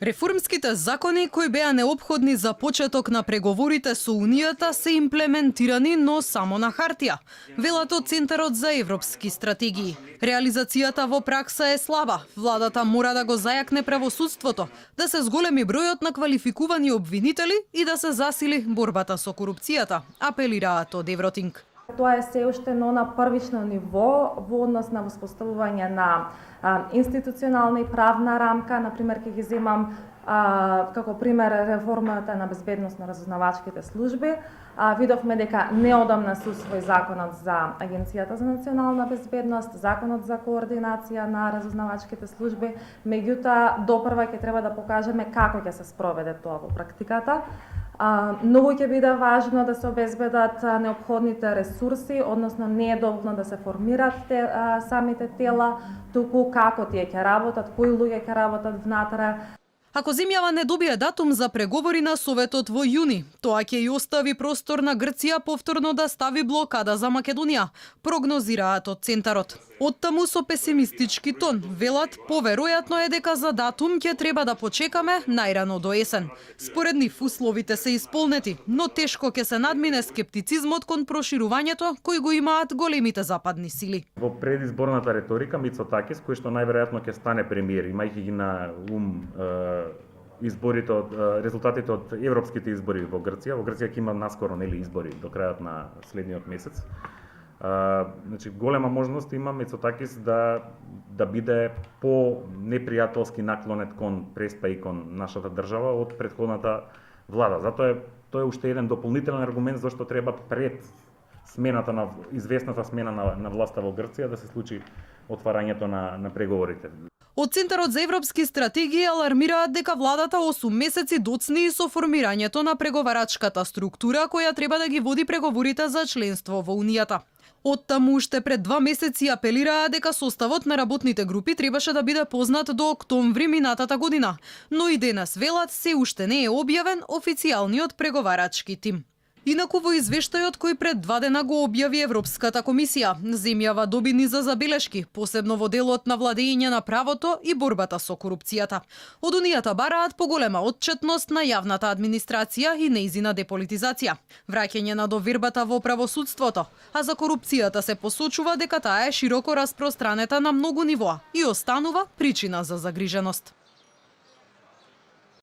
Реформските закони кои беа неопходни за почеток на преговорите со Унијата се имплементирани, но само на хартија, велат од Центарот за европски стратегии. Реализацијата во пракса е слаба. Владата мора да го зајакне правосудството, да се зголеми бројот на квалификувани обвинители и да се засили борбата со корупцијата, апелираат од Евротинг. Тоа е се уште на првично ниво во однос на воспоставување на институционална и правна рамка. Например, ќе ги земам како пример реформата на безбедност на разузнавачките служби. Видовме дека неодамна се усвои законот за Агенцијата за национална безбедност, законот за координација на разузнавачките служби, меѓутоа допрва ќе треба да покажеме како ќе се спроведе тоа во практиката. Многу ќе биде важно да се обезбедат неопходните ресурси, односно не е доволно да се формират самите тела, туку како тие ќе работат, кои луѓе ќе работат внатре. Ако земјава не добие датум за преговори на Советот во јуни, тоа ќе и остави простор на Грција повторно да стави блокада за Македонија, прогнозираат од Центарот. Оттаму со песимистички тон велат поверојатно е дека за датум ќе треба да почекаме најрано до есен. Според нив условите се исполнети, но тешко ќе се надмине скептицизмот кон проширувањето кој го имаат големите западни сили. Во предизборната реторика Мицотакис, кој што најверојатно ќе стане премиер, имајќи ги на изборите од резултатите од европските избори во Грција. Во Грција ќе има наскоро избори до крајот на следниот месец. Значи голема можност има Мицотакис да биде по непријателски наклонет кон Преспа и кон нашата држава од претходната влада. Затоа тоа е уште еден дополнителен аргумент зашто треба пред смената на известната смена на власта во Грција да се случи отварањето на преговорите. Од Центарот за европски стратегии алармираат дека владата 8 месеци доцни со формирањето на преговарачката структура која треба да ги води преговорите за членство во Унијата. Оттаму уште пред 2 месеци апелираа дека составот на работните групи требаше да биде познат до октомври минатата година, но и денес велат се уште не е објавен официјалниот преговарачки тим. Инаку во извештајот кој пред 2 дена го објави Европската комисија, земјава доби низа забелешки, посебно во делот на владење на правото и борбата со корупцијата. Од Унијата бараат поголема отчетност на јавната администрација и нејзина деполитизација, враќање на довербата во правосудството, а за корупцијата се посочува дека таа е широко распространета на многу нивоа и останува причина за загриженост.